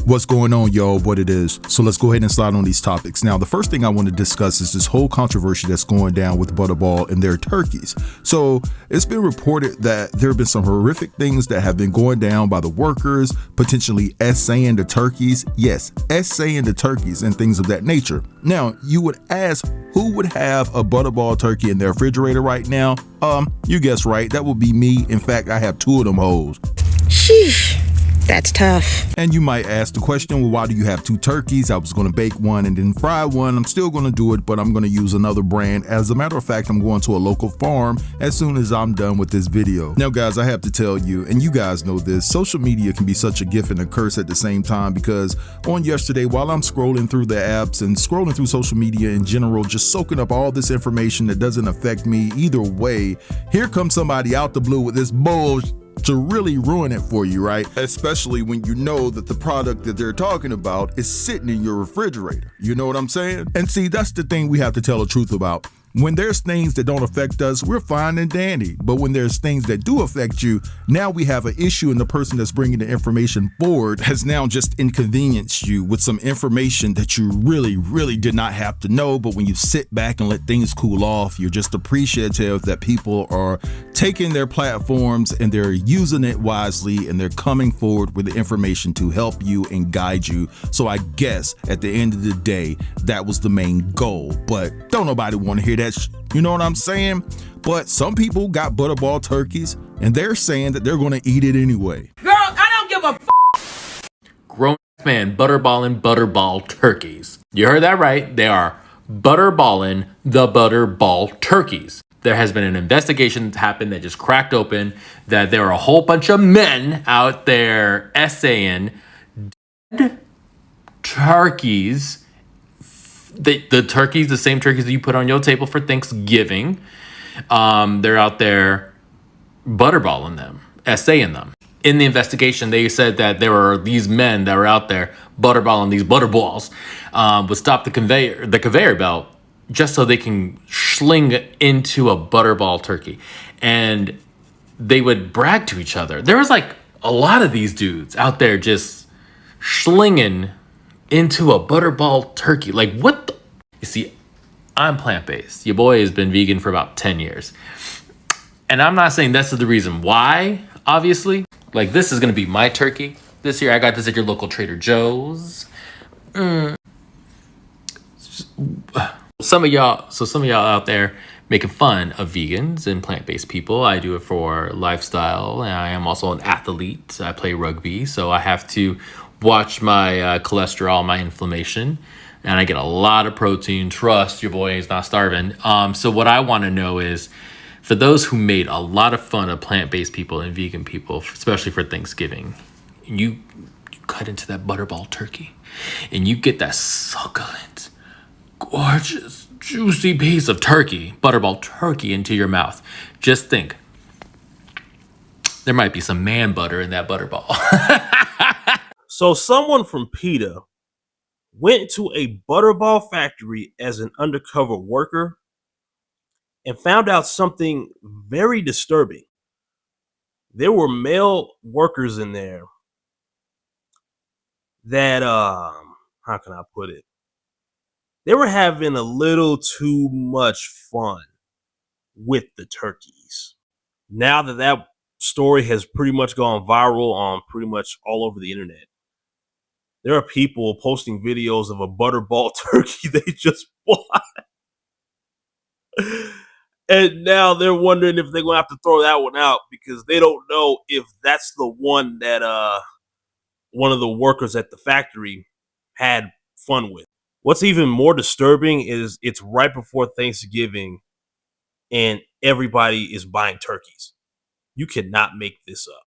What's going on, y'all? What it is. So let's go ahead and slide on these topics. Now, the first thing I want to discuss is this whole controversy that's going down with Butterball and their turkeys. So it's been reported that there have been some horrific things that have been going down by the workers, potentially essaying the turkeys. Yes, essaying the turkeys and things of that nature. Now, you would ask, who would have a Butterball turkey in their refrigerator right now? You guessed right. That would be me. In fact, I have 2 of them hoes. Sheesh. That's tough. And you might ask the question, well, why do you have 2 turkeys? I was going to bake one and then fry one. I'm still going to do it, but I'm going to use another brand. As a matter of fact, I'm going to a local farm as soon as I'm done with this video. Now, guys, I have to tell you, and you guys know this, social media can be such a gift and a curse at the same time, because on yesterday, while I'm scrolling through the apps and scrolling through social media in general, just soaking up all this information that doesn't affect me either way, here comes somebody out the blue with this bullshit to really ruin it for you, right? Especially when you know that the product that they're talking about is sitting in your refrigerator. You know what I'm saying? And see, that's the thing we have to tell the truth about. When there's things that don't affect us, we're fine and dandy. But when there's things that do affect you, now we have an issue, and the person that's bringing the information forward has now just inconvenienced you with some information that you really did not have to know. But when you sit back and let things cool off, you're just appreciative that people are taking their platforms and they're using it wisely, and they're coming forward with the information to help you and guide you. So I guess at the end of the day, that was the main goal. But don't nobody want to hear that. You know what I'm saying? But some people got Butterball turkeys, and they're saying that they're going to eat it anyway. Girl, I don't give a f. Grown man butterballing Butterball turkeys. You heard that right. They are butterballing the Butterball turkeys. There has been an investigation that's happened that just cracked open that there are a whole bunch of men out there essaying dead turkeys. The turkeys, the same turkeys that you put on your table for Thanksgiving, they're out there butterballing them, essaying them. In the investigation, they said that there were these men that were out there butterballing these butterballs, would stop the conveyor belt just so they can sling into a Butterball turkey. And they would brag to each other. There was like a lot of these dudes out there just slinging into a Butterball turkey. Like, what the? You see, I'm plant-based. Your boy has been vegan for about 10 years. And I'm not saying that's the reason why, obviously. Like, this is going to be my turkey this year. I got this at your local Trader Joe's. Some of y'all out there making fun of vegans and plant-based people. I do it for lifestyle. And I am also an athlete. I play rugby, so I have to watch my cholesterol, my inflammation, and I get a lot of protein. Trust, your boy is not starving. So what I want to know is, for those who made a lot of fun of plant-based people and vegan people, especially for Thanksgiving, you cut into that Butterball turkey and you get that succulent, gorgeous, juicy piece of turkey, Butterball turkey, into your mouth. Just think, there might be some man butter in that Butterball. So someone from PETA went to a Butterball factory as an undercover worker and found out something very disturbing. There were male workers in there that, how can I put it? They were having a little too much fun with the turkeys. Now that story has pretty much gone viral on pretty much all over the internet, there are people posting videos of a Butterball turkey they just bought. And now they're wondering if they're going to have to throw that one out, because they don't know if that's the one that one of the workers at the factory had fun with. What's even more disturbing is it's right before Thanksgiving and everybody is buying turkeys. You cannot make this up.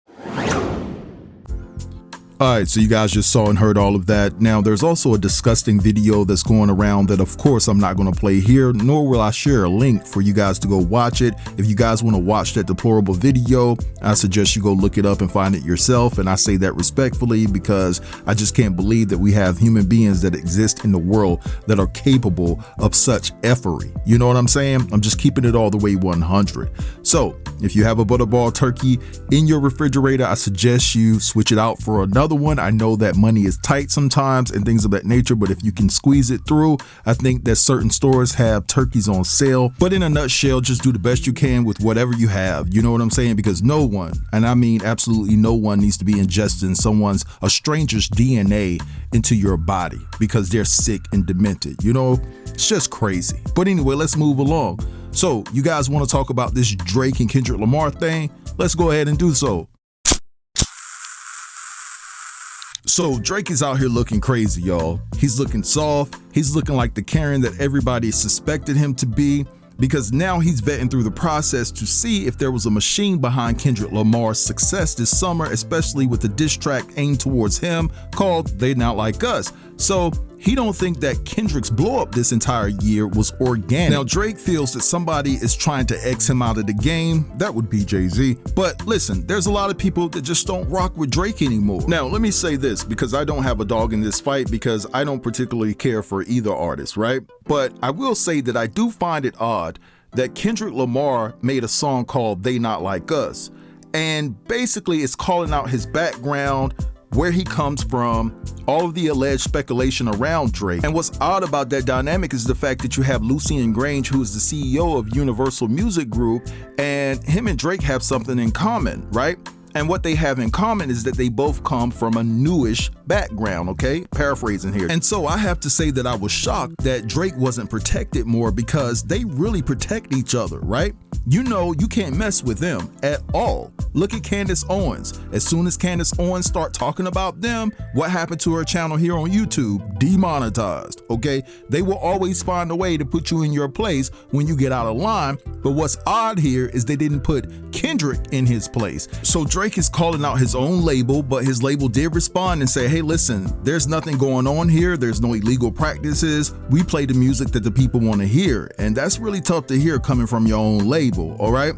Alright, so you guys just saw and heard all of that. Now, there's also a disgusting video that's going around that, of course, I'm not going to play here, nor will I share a link for you guys to go watch it. If you guys want to watch that Deplorable video, I suggest you go look it up and find it yourself. And I say that respectfully because I just can't believe that we have human beings that exist in the world that are capable of such effery. You know what I'm saying? I'm just keeping it all the way 100. So, if you have a Butterball turkey in your refrigerator, I suggest you switch it out for another another one. I know that money is tight sometimes and things of that nature, but if you can squeeze it through, I think that certain stores have turkeys on sale. But in a nutshell, just do the best you can with whatever you have. You know what I'm saying? Because no one, and I mean absolutely no one, needs to be ingesting a stranger's DNA into your body because they're sick and demented. You know, it's just crazy. But anyway, let's move along. So you guys want to talk about this Drake and Kendrick Lamar thing? Let's go ahead and do so. So Drake is out here looking crazy, y'all. He's looking soft. He's looking like the Karen that everybody suspected him to be, because now he's vetting through the process to see if there was a machine behind Kendrick Lamar's success this summer, especially with the diss track aimed towards him called They Not Like Us. So he don't think that Kendrick's blow up this entire year was organic. Now Drake feels that somebody is trying to X him out of the game. That would be Jay-Z. But listen, there's a lot of people that just don't rock with Drake anymore. Now let me say this, because I don't have a dog in this fight, because I don't particularly care for either artist, right? But I will say that I do find it odd that Kendrick Lamar made a song called They Not Like Us, and basically it's calling out his background, where he comes from, all of the alleged speculation around Drake. And what's odd about that dynamic is the fact that you have Lucian Grange, who is the CEO of Universal Music Group, and him and Drake have something in common, right? And what they have in common is that they both come from a newish background, okay? Paraphrasing here. And so I have to say that I was shocked that Drake wasn't protected more, because they really protect each other, right? You know, you can't mess with them at all. Look at Candace Owens. As soon as Candace Owens start talking about them, what happened to her channel here on YouTube? Demonetized, okay? They will always find a way to put you in your place when you get out of line. But what's odd here is they didn't put Kendrick in his place. So Drake is calling out his own label, but his label did respond and say, hey, listen, there's nothing going on here. There's no illegal practices. We play the music that the people want to hear. And that's really tough to hear coming from your own label, all right?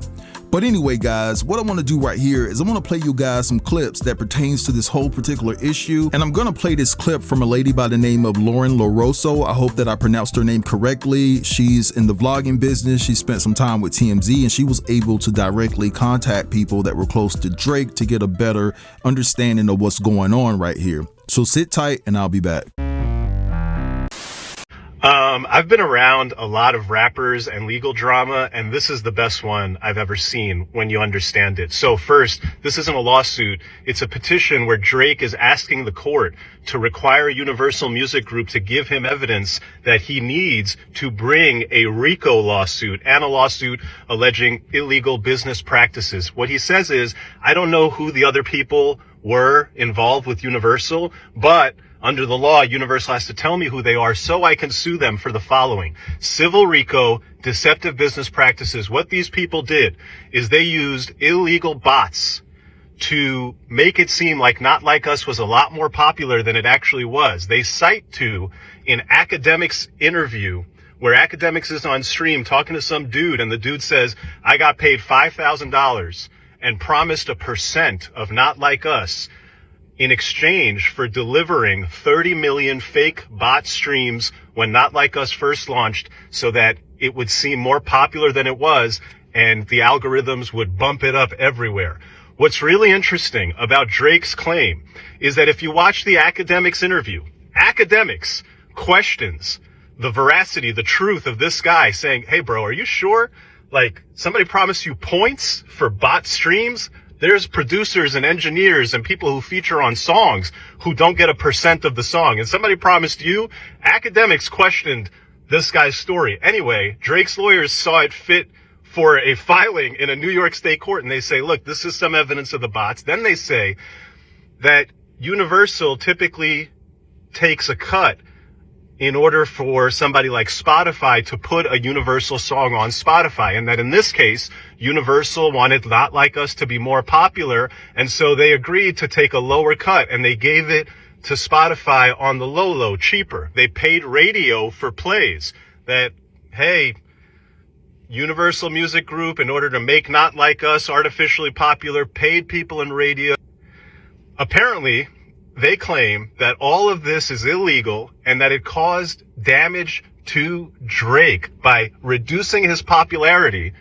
But anyway, guys, what I want to do right here is I want to play you guys some clips that pertains to this whole particular issue. And I'm going to play this clip from a lady by the name of Lauren LaRosso. I hope that I pronounced her name correctly. She's in the vlogging business. She spent some time with TMZ, and she was able to directly contact people that were close to Drake to get a better understanding of what's going on right here. So sit tight and I'll be back. I've been around a lot of rappers and legal drama, and this is the best one I've ever seen when you understand it. So first, this isn't a lawsuit. It's a petition where Drake is asking the court to require Universal Music Group to give him evidence that he needs to bring a RICO lawsuit and a lawsuit alleging illegal business practices. What he says is, I don't know who the other people were involved with Universal, but under the law, Universal has to tell me who they are so I can sue them for the following: civil RICO, deceptive business practices. What these people did is they used illegal bots to make it seem like Not Like Us was a lot more popular than it actually was. They cite to an Academics interview where Academics is on stream talking to some dude, and the dude says, I got paid $5,000 and promised a % of Not Like Us in exchange for delivering 30 million fake bot streams when Not Like Us first launched, so that it would seem more popular than it was and the algorithms would bump it up everywhere. What's really interesting about Drake's claim is that if you watch the Academics interview, Academics questions the veracity, the truth of this guy, saying, hey bro, are you sure? Like, somebody promised you points for bot streams? There's producers and engineers and people who feature on songs who don't get a % of the song. And somebody promised you. Academics questioned this guy's story. Anyway, Drake's lawyers saw it fit for a filing in a New York state court. And they say, look, this is some evidence of the bots. Then they say that Universal typically takes a cut in order for somebody like Spotify to put a Universal song on Spotify. And that in this case, Universal wanted Not Like Us to be more popular. And so they agreed to take a lower cut, and they gave it to Spotify on the low, cheaper. They paid radio for plays that, hey, Universal Music Group, in order to make Not Like Us artificially popular, paid people in radio. Apparently, they claim that all of this is illegal and that it caused damage to Drake by reducing his popularity,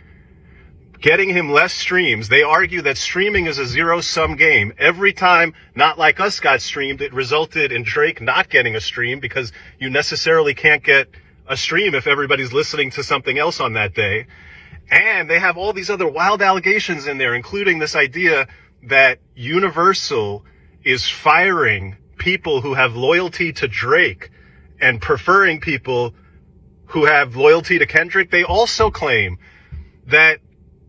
getting him less streams. They argue that streaming is a zero-sum game. Every time Not Like Us got streamed, it resulted in Drake not getting a stream, because you necessarily can't get a stream if everybody's listening to something else on that day. And they have all these other wild allegations in there, including this idea that Universal is firing people who have loyalty to Drake and preferring people who have loyalty to Kendrick. They also claim that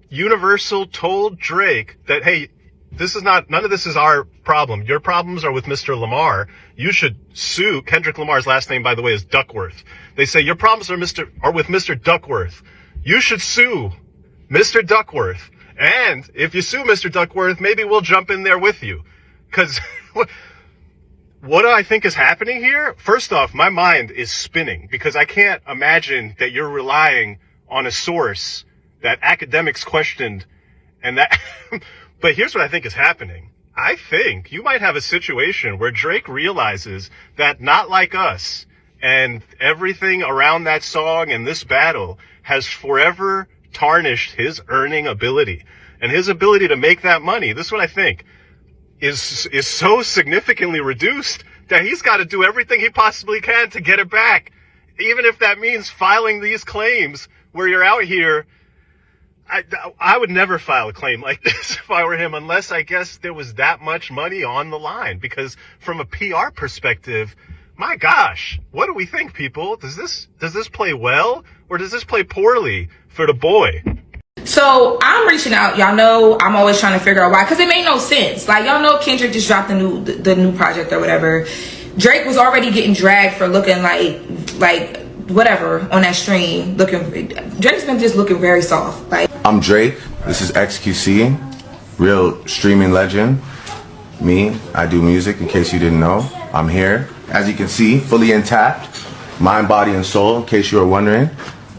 Universal told Drake that, hey, none of this is our problem. Your problems are with Mr. Lamar. You should sue. Kendrick Lamar's last name, by the way, is Duckworth. They say your problems are with Mr. Duckworth. You should sue Mr. Duckworth. And if you sue Mr. Duckworth, maybe we'll jump in there with you. Because what do I think is happening here? First off, my mind is spinning, because I can't imagine that you're relying on a source that academics questioned, and that, but here's what I think is happening. I think you might have a situation where Drake realizes that Not Like Us and everything around that song and this battle has forever tarnished his earning ability, and his ability to make that money. This is what I think is so significantly reduced that he's got to do everything he possibly can to get it back, even if that means filing these claims where you're out here. I would never file a claim like this if I were him, unless I guess there was that much money on the line. Because from a PR perspective, my gosh, what do we think, people? Does this play well, or does this play poorly for the boy? So I'm reaching out. Y'all know I'm always trying to figure out why, because it made no sense. Like, y'all know Kendrick just dropped the new project or whatever. Drake was already getting dragged for looking like whatever on that stream. Drake's been just looking very soft. Like, I'm Drake. This is XQC, real streaming legend. Me, I do music, in case you didn't know. I'm here, as you can see, fully intact. Mind, body, and soul, in case you were wondering.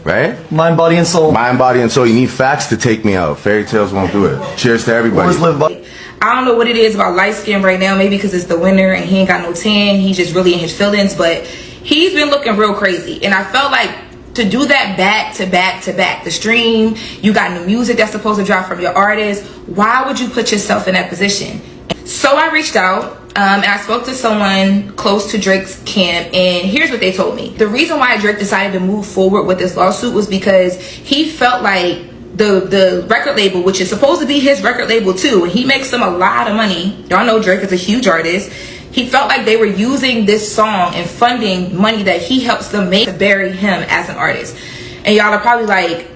Right? Mind, body, and soul. Mind, body, and soul. You need facts to take me out. Fairy tales won't do it. Cheers to everybody. Always live by. I don't know what it is about light skin right now. Maybe because it's the winter and he ain't got no tan. He's just really in his feelings. But he's been looking real crazy. And I felt like to do that back to back to back, the stream, you got new music that's supposed to drop from your artist. Why would you put yourself in that position? So I reached out and I spoke to someone close to Drake's camp, and here's what they told me. The reason why Drake decided to move forward with this lawsuit was because he felt like the record label, which is supposed to be his record label too, and he makes them a lot of money. Y'all know Drake is a huge artist. He felt like they were using this song and funding money that he helps them make to bury him as an artist. And y'all are probably like,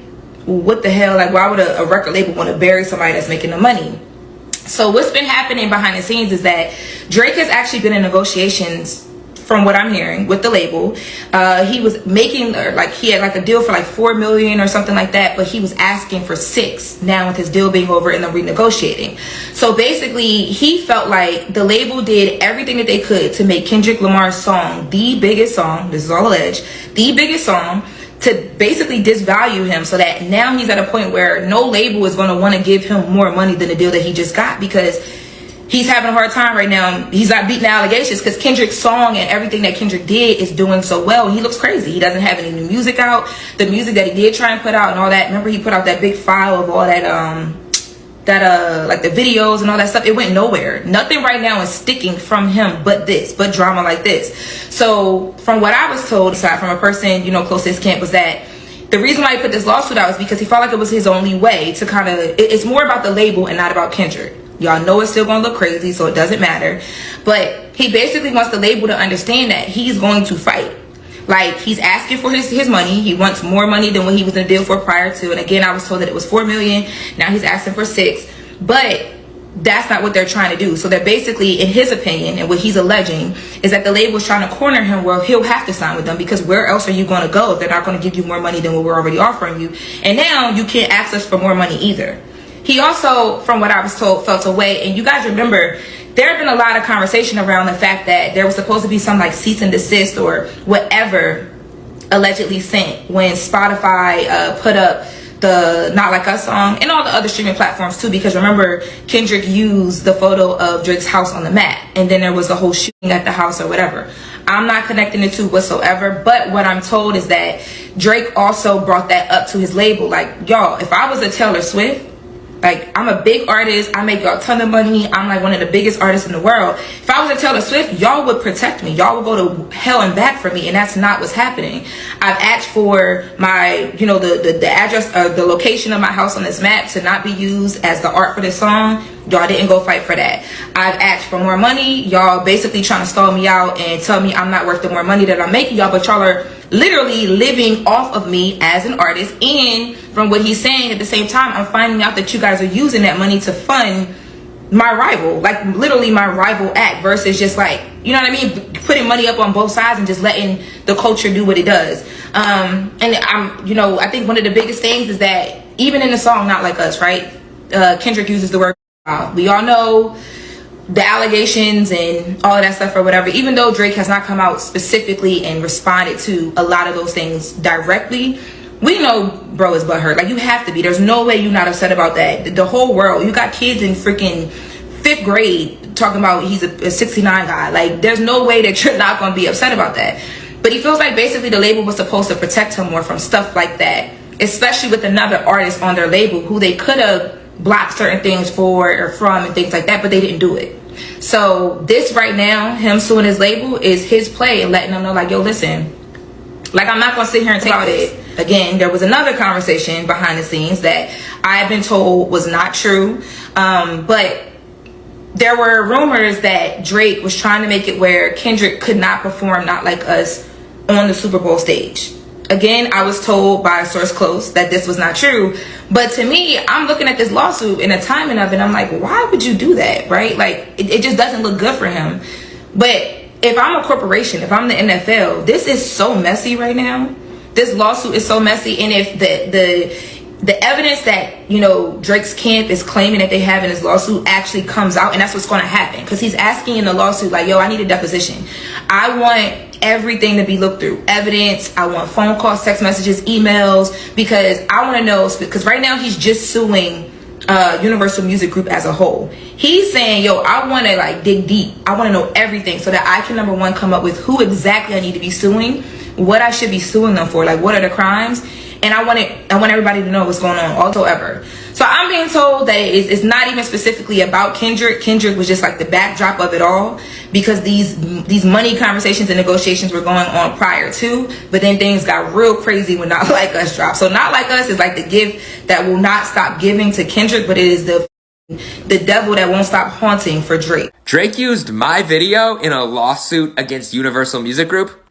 what the hell? Like, why would a record label want to bury somebody that's making the money? So what's been happening behind the scenes is that Drake has actually been in negotiations, from what I'm hearing, with the label. He was making, like, he had like a deal for like $4 million or something like that, but he was asking for $6 now with his deal being over and them renegotiating. So basically, he felt like the label did everything that they could to make Kendrick Lamar's song the biggest song, this is all alleged, the biggest song, to basically disvalue him, so that now he's at a point where no label is going to want to give him more money than the deal that he just got, because he's having a hard time right now. He's not beating the allegations because Kendrick's song and everything that Kendrick did is doing so well. He looks crazy. He doesn't have any new music out. The music that he did try and put out and all that, remember he put out that big file of all that like the videos and all that stuff. It went nowhere. Nothing right now is sticking from him but drama like this. So from what I was told, aside from a person, you know, close to his camp, was that the reason why he put this lawsuit out is because he felt like it was his only way to kind of, it's more about the label and not about Kendrick. Y'all know it's still going to look crazy, so it doesn't matter. But he basically wants the label to understand that he's going to fight. Like, he's asking for his money. He wants more money than what he was in a deal for prior to. And again, I was told that it was $4 million. Now he's asking for $6. But that's not what they're trying to do. So they're basically, in his opinion, and what he's alleging, is that the label is trying to corner him where he'll have to sign with them, because where else are you going to go if they're not going to give you more money than what we're already offering you? And now you can't ask us for more money either. He also, from what I was told, felt away. And you guys remember, there have been a lot of conversation around the fact that there was supposed to be some like cease and desist or whatever allegedly sent when Spotify put up the Not Like Us song, and all the other streaming platforms too, because remember, Kendrick used the photo of Drake's house on the map, and then there was the whole shooting at the house or whatever. I'm not connecting the two whatsoever. But what I'm told is that Drake also brought that up to his label. Like, y'all, if I was a Taylor Swift, like, I'm a big artist, I make y'all a ton of money, I'm like one of the biggest artists in the world. If I was a Taylor Swift, y'all would protect me, y'all would go to hell and back for me, and that's not what's happening. I've asked for my, you know, the address, the location of my house on this map to not be used as the art for this song. Y'all didn't go fight for that. I've asked for more money. Y'all basically trying to stall me out and tell me I'm not worth the more money that I'm making, y'all, but y'all are literally living off of me as an artist. And from what he's saying, at the same time, I'm finding out that you guys are using that money to fund my rival, like literally my rival act, versus just like, you know what I mean, putting money up on both sides and just letting the culture do what it does. And I'm, you know, I think one of the biggest things is that even in the song Not Like Us, right, Kendrick uses the word we all know the allegations and all of that stuff or whatever. Even though Drake has not come out specifically and responded to a lot of those things directly, we know bro is butthurt. Like, you have to be. There's no way you're not upset about that. The whole world, you got kids in freaking 5th grade talking about he's a 69 guy. Like, there's no way that you're not going to be upset about that. But he feels like basically the label was supposed to protect him more from stuff like that, especially with another artist on their label who they could have blocked certain things for or from and things like that, but they didn't do it. So this right now, him suing his label, is his play and letting them know, like, yo, listen, like, I'm not going to sit here and take about it. Again, there was another conversation behind the scenes that I've been told was not true, but there were rumors that Drake was trying to make it where Kendrick could not perform Not Like Us on the Super Bowl stage. Again, I was told by a source close that this was not true. But to me, I'm looking at this lawsuit and the timing of it, I'm like, why would you do that, right? Like, it just doesn't look good for him. But if I'm a corporation, if I'm the NFL, this is so messy right now. This lawsuit is so messy. And if the evidence that, you know, Drake's camp is claiming that they have in his lawsuit actually comes out, and that's what's going to happen, because he's asking in the lawsuit, like, yo, I need a deposition. I want everything to be looked through, evidence. I want phone calls, text messages, emails, because I want to know, because right now he's just suing Universal Music Group as a whole. He's saying, yo, I want to like dig deep. I want to know everything so that I can, number one, come up with who exactly I need to be suing, what I should be suing them for, like what are the crimes, and I want everybody to know what's going on whatsoever. So I'm being told that it's not even specifically about Kendrick. Kendrick was just like the backdrop of it all, because these money conversations and negotiations were going on prior to, but then things got real crazy when Not Like Us dropped. So Not Like Us is like the gift that will not stop giving to Kendrick, but it is the devil that won't stop haunting for Drake. Drake used my video in a lawsuit against Universal Music Group?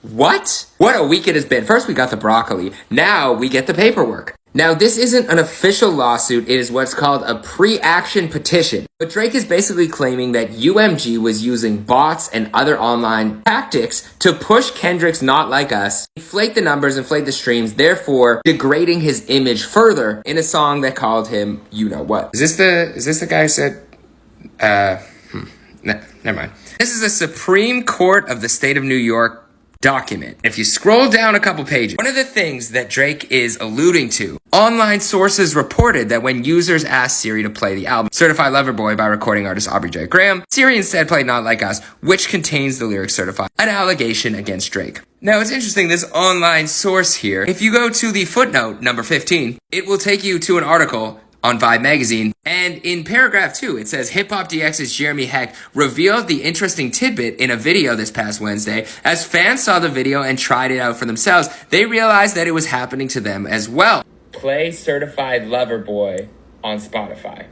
What? What a week it has been. First we got the broccoli. Now we get the paperwork. Now this isn't an official lawsuit. It is what's called a pre-action petition. But Drake is basically claiming that UMG was using bots and other online tactics to push Kendrick's Not Like Us, inflate the numbers, inflate the streams, therefore degrading his image further in a song that called him you know what. Is this the guy who said never mind. This is a Supreme Court of the state of New York document. If you scroll down a couple pages, one of the things that Drake is alluding to, online sources reported that when users asked Siri to play the album Certified Lover Boy by recording artist Aubrey J. Graham, Siri instead played Not Like Us, which contains the lyric Certified, an allegation against Drake. Now it's interesting, this online source here, if you go to the footnote number 15, it will take you to an article on Vibe magazine, and in paragraph 2 it says Hip Hop DX's Jeremy Heck revealed the interesting tidbit in a video this past Wednesday. As fans saw the video and tried it out for themselves, they realized that it was happening to them as well. Play Certified Lover Boy on Spotify.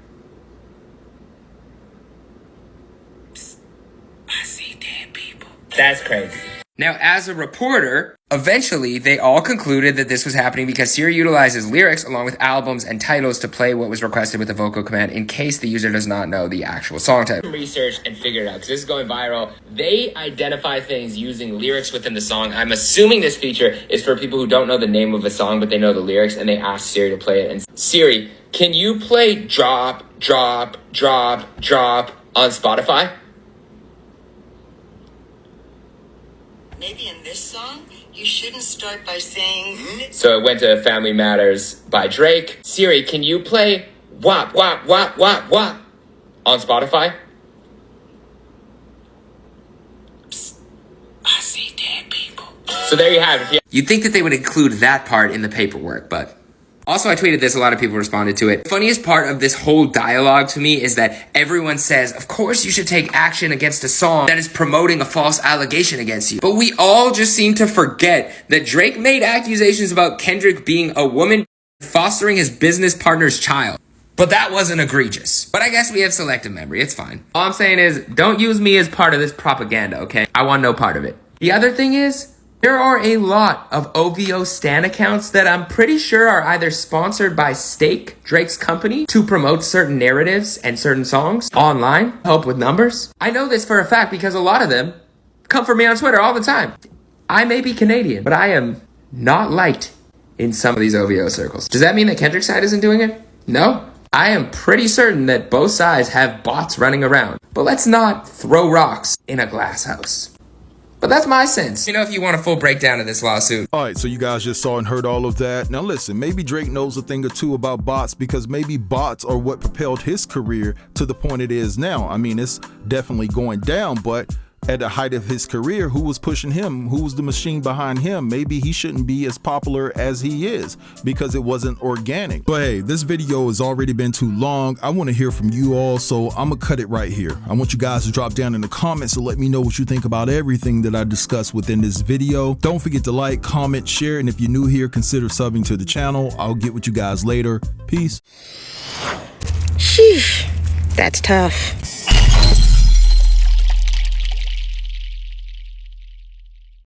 Psst, I see dead people. That's crazy. Now, as a reporter, eventually they all concluded that this was happening because Siri utilizes lyrics along with albums and titles to play what was requested with a vocal command in case the user does not know the actual song title. Research and figure it out, because this is going viral. They identify things using lyrics within the song. I'm assuming this feature is for people who don't know the name of a song, but they know the lyrics, and they ask Siri to play it. And Siri, can you play Drop, Drop, Drop, Drop on Spotify? Maybe in this song, you shouldn't start by saying... So it went to Family Matters by Drake. Siri, can you play WAP, WAP, WAP, WAP, WAP on Spotify? Psst, I So there you have it. You'd think that they would include that part in the paperwork, but... Also, I tweeted this, a lot of people responded to it. The funniest part of this whole dialogue to me is that everyone says, of course you should take action against a song that is promoting a false allegation against you. But we all just seem to forget that Drake made accusations about Kendrick being a woman fostering his business partner's child. But that wasn't egregious. But I guess we have selective memory, it's fine. All I'm saying is, don't use me as part of this propaganda, okay? I want no part of it. The other thing is, there are a lot of OVO stan accounts that I'm pretty sure are either sponsored by Stake, Drake's company, to promote certain narratives and certain songs online, help with numbers. I know this for a fact because a lot of them come for me on Twitter all the time. I may be Canadian, but I am not liked in some of these OVO circles. Does that mean that Kendrick's side isn't doing it? No. I am pretty certain that both sides have bots running around. But let's not throw rocks in a glass house. But that's my sense. You know, if you want a full breakdown of this lawsuit. All right, so you guys just saw and heard all of that. Now listen, maybe Drake knows a thing or two about bots because maybe bots are what propelled his career to the point it is now. I mean, it's definitely going down, but at the height of his career, who was pushing him? Who was the machine behind him? Maybe he shouldn't be as popular as he is because it wasn't organic. But hey, this video has already been too long. I want to hear from you all, so I'm gonna cut it right here. I want you guys to drop down in the comments and let me know what you think about everything that I discussed within this video. Don't forget to like, comment, share, and if you're new here, consider subbing to the channel. I'll get with you guys later. Peace. Sheesh, that's tough.